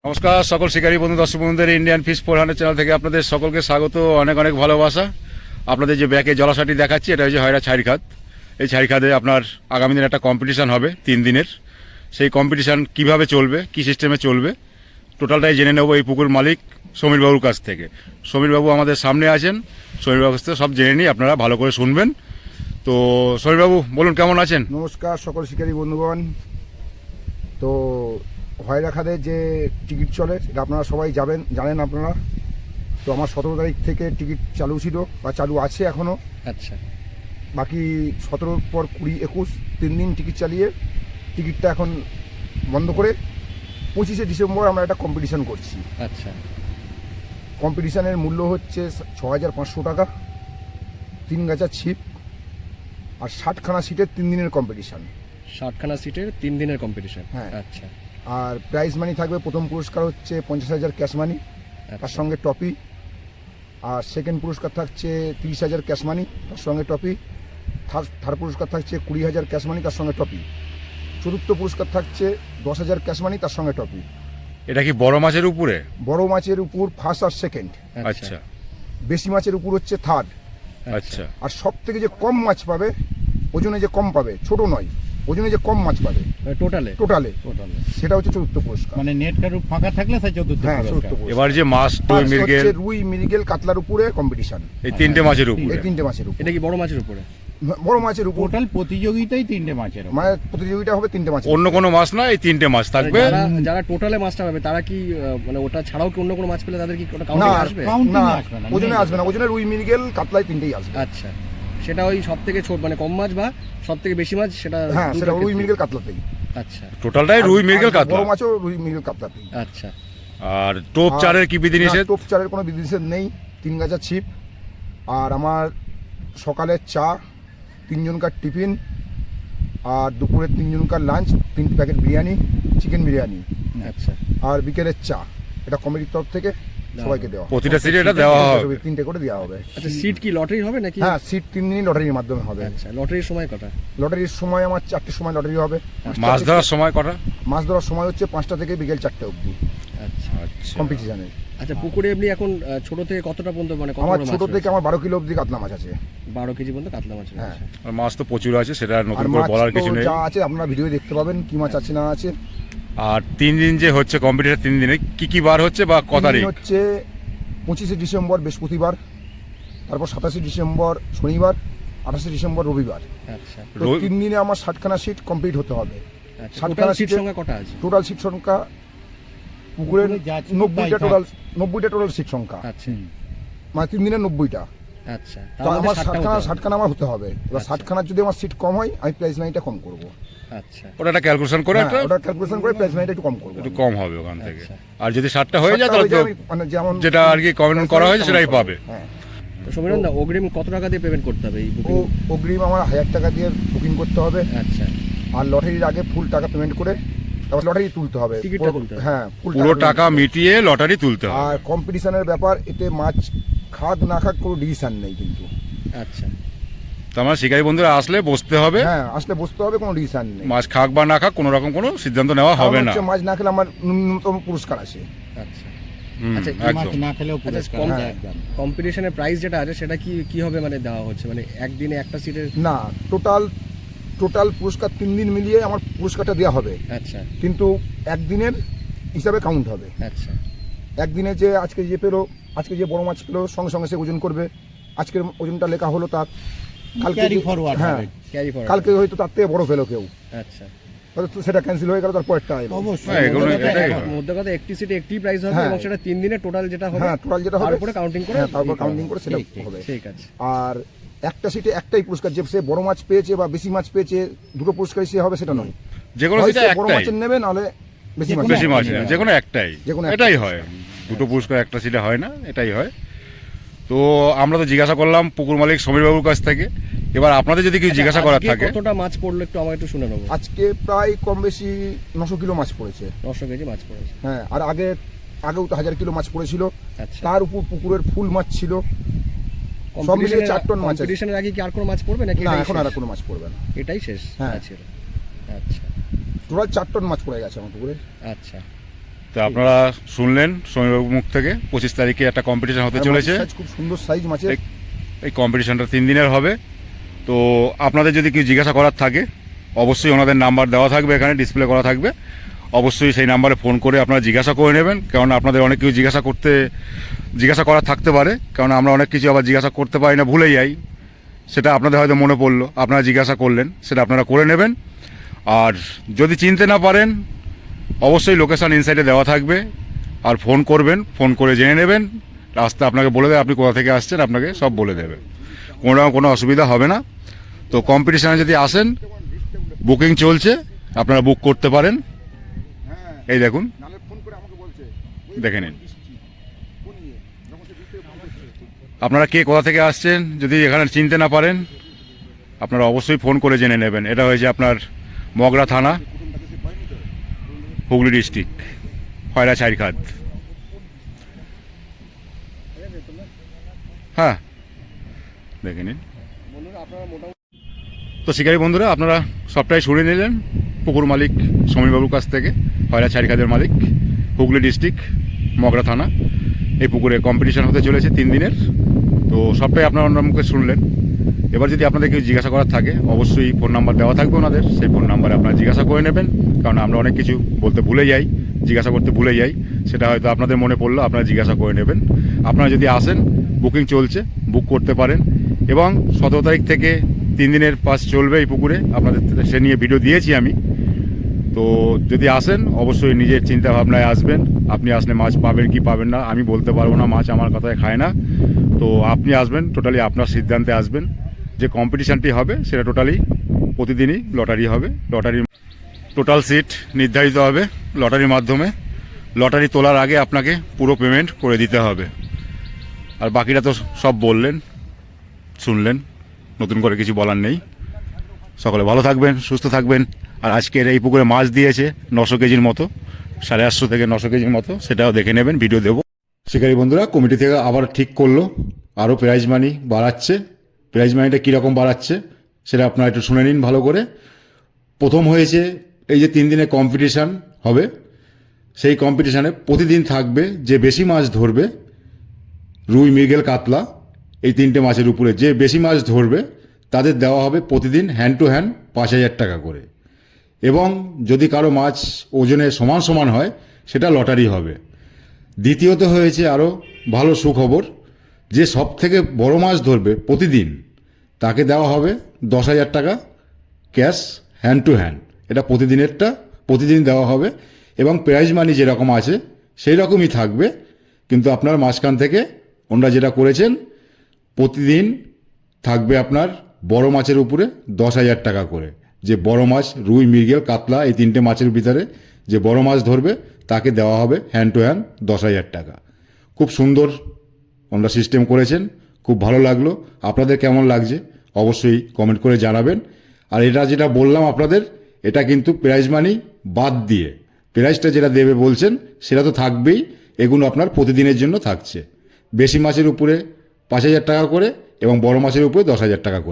নমস্কার সকল শিকারী বন্ধু দর্শক বন্ধুদের ইন্ডিয়ান ফিশ 400 চ্যানেল থেকে আপনাদের সকলকে স্বাগত, অনেক অনেক ভালোবাসা। আপনাদের যে ব্যাকে জলাশয়টি দেখাচ্ছি এটা হচ্ছে হয়রা ছাইরখাদ। এই ছাইরখাদে আপনার আগামী দিনে একটা কম্পিটিশান হবে 3 দিনের। সেই কম্পিটিশান কিভাবে চলবে, কি সিস্টেমে চলবে, টোটালটাই জেনে নেব এই পুকুর মালিক সমীরবাবুর কাছ থেকে। সমীরবাবু আমাদের সামনে আছেন, সমীরবাবুর কাছ থেকে সব জেনে নিই, আপনারা ভালো করে শুনবেন। তো সমীরবাবু বলুন, কেমন আছেন? নমস্কার সকল শিকারী বন্ধুগণ। তো হয়রা খাদে যে টিকিট চলে সেটা আপনারা সবাই জানেন আপনারা। তো আমার 17 তারিখ থেকে টিকিট চালু ছিল বা চালু আছে এখনও। আচ্ছা, বাকি 17 পর 20, 21 3 দিন টিকিট চালিয়ে টিকিটটা এখন বন্ধ করে 25শে ডিসেম্বর আমরা একটা কম্পিটিশান করছি। আচ্ছা, কম্পিটিশানের মূল্য হচ্ছে 6500 টাকা, 3 গাছা ছিপ আর 60খানা সিটের 3 দিনের কম্পিটিশান। 60খানা সিটের 3 দিনের কম্পিটিশন। হ্যাঁ। আচ্ছা, আর প্রাইজ মানি থাকবে, প্রথম পুরস্কার হচ্ছে 50,000 ক্যাশ মানি, তার সঙ্গে টপি। আর সেকেন্ড পুরস্কার থাকছে 30,000 ক্যাশ মানি, তার সঙ্গে টপি। থার্ড পুরস্কার থাকছে 20,000 ক্যাশ মানি, তার সঙ্গে টপি। চতুর্থ পুরস্কার থাকছে 10,000 ক্যাশ মানি, তার সঙ্গে টপি। এটা কি বড় মাছের উপরে? বড় মাছের উপর ফার্স্ট আর সেকেন্ড। আচ্ছা বেশি মাছের উপর হচ্ছে থার্ড। আচ্ছা। আর সব থেকে যে কম মাছ পাবে, ওজনে যে কম পাবে, ছোট নয়, ওজনে যে কম মাছ পাবে টোটালে সেটা হচ্ছে চতুর্থ পুরস্কার। মানে নেট কারুর ফাঁকা থাকলে সেই চতুর্থ হ্যাঁ, পুরস্কার। চতুর্থ পুরস্কার। এবার যে মাছ, রুই, মৃগেল, রুই, মৃগেল, কাতলার উপরে কম্পিটিশন। এই 3টে মাছের উপরে। এই 3টে মাছের উপর। এটা কি বড় মাছের উপরে? বড় মাছের উপর টোটাল প্রতিযোগিতাই 3টে মাছের ওপর। মানে প্রতিযোগিতা হবে 3টে মাছের। অন্য কোনো মাছ না, এই 3টে মাছ থাকবে। যারা টোটালে মাছটা পাবে তারা কি মানে ওটা ছাড়াও কি অন্য কোনো মাছ পেলে তাদের কি ওটা না, কাউন্টিং আসবে? Counting না, আসবে না, ওজনে আসবে না। ওজনে রুই, মৃগেল, কাতলায় 3টেই আসবে। আচ্ছা, সেটা ওই সব থেকে ছোট মানে কম মাছ বা সব থেকে বেশি মাছ সেটা হ্যাঁ, দুটোর সেটা রুই, ক্ষেত্রে। মৃগেল, কাতলাতেই। আচ্ছা টোটালটাই রুই, মৃগেল, আর কাতলা। বড় মাছও রুই, মৃগেল, কাতলাতেই। আচ্ছা আর টোপ চারের কি বিধিনিষেধ? টপ চারের কোনো বিধিনিষেধ নেই। 3 গাছা ছিপ আর আমার সকালের চা, 3 জনকার টিফিন আর দুপুরে 3 জনকার lunch, 3 packet biryani, chicken biryani আচ্ছা আর বিকেলের চা। এটা কমিটির তরফ থেকে সবাইকে দেওয়া হবে। প্রতিটা সিটে এটা দেওয়া হবে। 3টে করে দেওয়া হবে। আচ্ছা, সিট কি লটারি হবে নাকি? হ্যাঁ, সিট 3 দিনই লটারির মাধ্যমে হবে। আচ্ছা, লটারির সময় কটা? লটারির সময় আমার 4টের সময় লটারি হবে। মাছ ধরার সময় কটা? মাছ ধরার সময় হচ্ছে 5টা থেকে বিকেল 4টে অবধি আচ্ছা আচ্ছা। কম্পিটিশনের। আচ্ছা, পুকুরে এমনি এখন ছোট থেকে কতটা পর্যন্ত মানে কত আমার বড় ছোট মাছ থেকে রয়েছে? আমার 12 কিলো অবধি কাতলা মাছ আছে। 12 কেজি পর্যন্ত কাতলা মাছ হ্যাঁ। রয়েছে। আর মাছ তো প্রচুর আছে, সেটা আর আর নতুন করে মাছ বলার তো কিছু নেই। যা আছে আপনারা ভিডিও দেখতে পাবেন কি মাছ আছে না আছে। আর 3 দিন যে হচ্ছে কম্পিটিশন, 3 দিনে কি কি বার হচ্ছে বা কত তারিখ? হচ্ছে 25শে ডিসেম্বর বৃহস্পতিবার, তারপর 27শে ডিসেম্বর শনিবার, 28শে ডিসেম্বর রবিবার। আচ্ছা তো 3 দিনে আমার 60খানা সিট কমপ্লিট হতে হবে। আচ্ছা, 60খানা টোটাল সিট সিটে সংখ্যা কটা আছে? টোটাল সিট সংখ্যা পুকুরের পুকুরে যা ছিল 90টা তাই টোটাল 90টা টোটাল সিট সংখ্যা। আচ্ছা মানে 3 দিনে 90টা। আচ্ছা, তো আমার 60খানা আচ্ছা 60খানা আমার হতে হবে। এবার আচ্ছা। 60খানার যদি আমার সিট কম হয় আমি প্রাইস মানিটা কম করবো। আচ্ছা ওটা একটা ক্যালকুলেশন করে হ্যাঁ, একটা ওটা ক্যালকুলেশন করে প্রাইস মানিটা একটু কম করবো। একটু কম হবে ওখান থেকে। আচ্ছা। আর যদি 60টা হয়ে যায় 60টা তাহলে হয়ে তো যায় আমি মানে যেমন যেটা আর কি কমেন্ট করা হয়েছে সেটাই পাবে। হ্যাঁ। তো সমীরণ দা, অগ্রিম কত টাকা দিয়ে পেমেন্ট করতে হবে এই ও বুকিং? অগ্রিম আমার 1000 টাকা দিয়ে বুকিং করতে হবে। আচ্ছা, আর লটারির আগে ফুল টাকা পেমেন্ট করে তারপর লটারি তুলতে হবে। টিকিটটা তুলতে হবে। হ্যাঁ, ফুল পুরো টাকা payment মিটিয়ে লটারি তুলতে করতে হবে। হবে। আর কম্পিটিশনের ব্যাপার, এতে মাছ খাক না খাক কোনো ডিসিশন নেই কিন্তু। আচ্ছা তো আমার শিকারী বন্ধুরা আসলে বসতে হবে, হ্যাঁ, আসলে বসতে হবে, কোনো ডিসিশন নেই। মাছ খাক বা না খাক কোনো রকম কোনো সিদ্ধান্ত নেওয়া হবে কারণ না। হচ্ছে মাছ না খেলে আমার ন্যূনতম পুরস্কার আছে। আচ্ছা হুম, আচ্ছা, মাছ একদম। না খেলেও আচ্ছা, পুরস্কার কম- আছে একদম। কম্পিটিশনের প্রাইস যেটা আছে সেটা কি হবে মানে দেওয়া হচ্ছে মানে একদিনে একটা সিটের? না, টোটাল পুরস্কার 3 দিন মিলিয়ে আমার পুরস্কারটা দেওয়া হবে, আচ্ছা কিন্তু একদিনের হিসাবে কাউন্ট হবে। আচ্ছা একদিনে যে আজকে যে পেলো, আজকে যে বড় মাছ পেলো সঙ্গে সঙ্গে সে ওজন করবে। আজকের ওজনটা লেখা হলো তার, কালকে ক্যারি যে- ফরওয়ার্ড হ্যাঁ, হবে। Carry forward. কালকে হয়তো তার থেকে বড় পেলো কেউ, আচ্ছা, হয়তো সেটা ক্যান্সেল হয়ে গেল, তার পরেরটা এলো। অবশ্যই হ্যাঁ, এগুলো মধ্যে এটাই কথা- হয়। মধ্যে কথা একটি সিটে একটি প্রাইস হবে হ্যাঁ। এবং সেটা 3 দিনে টোটাল যেটা হবে হ্যাঁ, টোটাল যেটা হবে তার উপরে কাউন্টিং করে হ্যাঁ, তারপর ই করা কাউন্টিং হবে। করে সেটা ঠিক, ঠিক, হবে। ঠিক আছে। আর একটা সিটে একটাই পুরস্কার, যে সে বড় মাছ পেয়েছে বা বেশি মাছ পেয়েছে দুটো পুরস্কারই সে হবে সেটা নয়। যে কোনো হয় সিটে সে বড় একটাই, মাছের নেবে, নাহলে বেশি মাছ বেশি নেবে। মাছ না, যে কোনো একটাই, যে কোনো এটাই একটাই। হয়। দুটো পুরস্কার একটা সিটে হয় না, এটাই হয়। তো আমরা তো জিজ্ঞাসা করলাম পুকুর মালিক সমীরবাবুর কাছ থেকে। এবার আপনাদের যদি কিছু জিজ্ঞাসা করার আজকে থাকে। কতটা মাছ পড়লো একটু আমার একটু শুনে নেবো। আজকে প্রায় কম বেশি 900 কিলো মাছ পড়েছে। 900 কেজি মাছ পড়েছে। হ্যাঁ, আর আগেও তো 1000 কিলো মাছ পড়েছিল। আচ্ছা, তার উপর পুকুরের ফুল মাছ ছিল, সব মিলিয়ে 4 টন মাছ আছে। কম্পিটিশনের আগে কি আর কোনো মাছ পড়বে নাকি না, এটাই এখন শেষ? আর কোনো মাছ পড়বে না। এটাই শেষ হ্যাঁ। আছে। আচ্ছা টোটাল 4 টন মাছ পড়ে গেছে আমার পুকুরে। আচ্ছা, তো আপনারা শুনলেন সমীরবাবুর মুখ থেকে 25 তারিখে একটা কম্পিটিশন হতে চলেছে। সাইজ খুব সুন্দর সাইজ মাছের। এই কম্পিটিশনটা 3 দিনের হবে। তো আপনাদের যদি কিছু জিজ্ঞাসা করার থাকে অবশ্যই ওনাদের নাম্বার দেওয়া থাকবে, এখানে ডিসপ্লে করা থাকবে, অবশ্যই সেই নাম্বারে ফোন করে আপনারা জিজ্ঞাসা করে নেবেন। কারণ আপনাদের অনেক কিছু জিজ্ঞাসা করার থাকতে পারে, কারণ আমরা অনেক কিছু আবার জিজ্ঞাসা করতে পারি না, ভুলে যাই। সেটা আপনাদের হয়তো মনে পড়লো, আপনারা জিজ্ঞাসা করলেন, সেটা আপনারা করে নেবেন। আর যদি চিনতে না পারেন অবশ্যই লোকেশান ইনসাইডে দেওয়া থাকবে, আর ফোন করবেন, ফোন করে জেনে নেবেন। রাস্তা আপনাকে বলে দেবে, আপনি কোথা থেকে আসছেন আপনাকে সব বলে দেবে, কোনো অসুবিধা হবে না। তো কম্পিটিশানে যদি আসেন, বুকিং চলছে, আপনারা বুক করতে পারেন। এই দেখুন, দেখে নিন। আপনারা কে কোথা থেকে আসছেন যদি এখানে চিনতে না পারেন আপনারা অবশ্যই ফোন করে জেনে নেবেন। এটা হয়েছে আপনার মগরা থানা, হুগলি ডিস্ট্রিক্ট, খয়রা ছাইরখাদ। হ্যাঁ, দেখে নিন। তো শিকারী বন্ধুরা, আপনারা সবটাই শুনে নিলেন পুকুর মালিক সমীরবাবুর কাছ থেকে, খয়রা ছাইরখাদের মালিক, হুগলি ডিস্ট্রিক্ট, মগরা থানা। এই পুকুরে কম্পিটিশন হতে চলেছে 3 দিনের। তো সবটাই আপনারা ওনার মুখে শুনলেন। এবার যদি আপনাদের কেউ জিজ্ঞাসা করার থাকে অবশ্যই ফোন নাম্বার দেওয়া থাকবে ওনাদের, সেই ফোন নাম্বারে আপনারা জিজ্ঞাসা করে নেবেন। কারণ আমরা অনেক কিছু বলতে ভুলে যাই, জিজ্ঞাসা করতে ভুলে যাই, সেটা হয়তো আপনাদের মনে পড়লো, আপনারা জিজ্ঞাসা করে নেবেন। আপনারা যদি আসেন, বুকিং চলছে, বুক করতে পারেন। এবং 17 তারিখ থেকে 3 দিনের পাস চলবে এই পুকুরে, আপনাদের সে নিয়ে ভিডিও দিয়েছি আমি। তো যদি আসেন অবশ্যই নিজের চিন্তা ভাবনায় আসবেন। আপনি আসলে মাছ পাবেন কি পাবেন না আমি বলতে পারবো না, মাছ আমার কথায় খায় না। তো আপনি আসবেন, টোটালি আপনার সিদ্ধান্তে আসবেন। যে কম্পিটিশানটি হবে সেটা টোটালি প্রতিদিনই লটারি হবে। লটারির টোটাল সিট নির্ধারিত হবে লটারির মাধ্যমে। লটারি তোলার আগে আপনাকে পুরো পেমেন্ট করে দিতে হবে। আর বাকিটা তো সব বললেন, শুনলেন, নতুন করে কিছু বলার নেই। সকলে ভালো থাকবেন, সুস্থ থাকবেন। আর আজকের এই পুকুরে মাছ দিয়েছে 900 কেজির মতো, 850 থেকে 900 কেজির মতো, সেটাও দেখে নেবেন, ভিডিও দেবো। শিকারী বন্ধুরা, কমিটি থেকে আবার ঠিক করলো আরও প্রাইজ মানি বাড়াচ্ছে। প্রাইজ মানিটা কীরকম বাড়াচ্ছে সেটা আপনারা একটু শুনে নিন ভালো করে। প্রথম হয়েছে এই যে 3 দিনে কম্পিটিশান হবে, সেই কম্পিটিশানে প্রতিদিন থাকবে যে বেশি মাছ ধরবে, রুই, মৃগেল, কাতলা, এই 3টে মাছের উপরে যে বেশি মাছ ধরবে তাদের দেওয়া হবে প্রতিদিন হ্যান্ড টু হ্যান্ড 5000 টাকা করে। এবং যদি কারো মাছ ওজনে সমান সমান হয় সেটা লটারি হবে। দ্বিতীয়ত হয়েছে আরও ভালো সুখবর, যে সব থেকে বড় মাছ ধরবে প্রতিদিন তাকে দেওয়া হবে 10,000 টাকা ক্যাশ হ্যান্ড টু হ্যান্ড। এটা প্রতিদিনেরটা প্রতিদিন দেওয়া হবে। এবং প্রাইজ মানি যেরকম আছে সেই রকমই থাকবে, কিন্তু আপনার মাঝখান থেকে ওনারা যেটা করেছেন প্রতিদিন থাকবে আপনার বড় মাছের উপরে 10,000 টাকা করে। যে বড় মাছ রুই, মৃগেল, কাতলা এই 3টে মাছের ভিতরে যে বড় মাছ ধরবে তাকে দেওয়া হবে হ্যান্ড টু হ্যান্ড 10,000 টাকা। খুব সুন্দর ওনারা সিস্টেম করেছেন, খুব ভালো লাগলো। আপনাদের কেমন লাগছে অবশ্যই কমেন্ট করে জানাবেন। আর এটা যেটা বললাম আপনাদের, এটা কিন্তু প্রাইজ মানি বাদ দিয়ে, প্রাইজটা যেটা দেবে বলছেন সেটা তো থাকবেই। এগুলো আপনার প্রতিদিনের জন্য থাকছে। বেশি মাছের উপরে 5,000 টাকা করে এবং বড় মাছের উপরে 10,000 টাকা করে।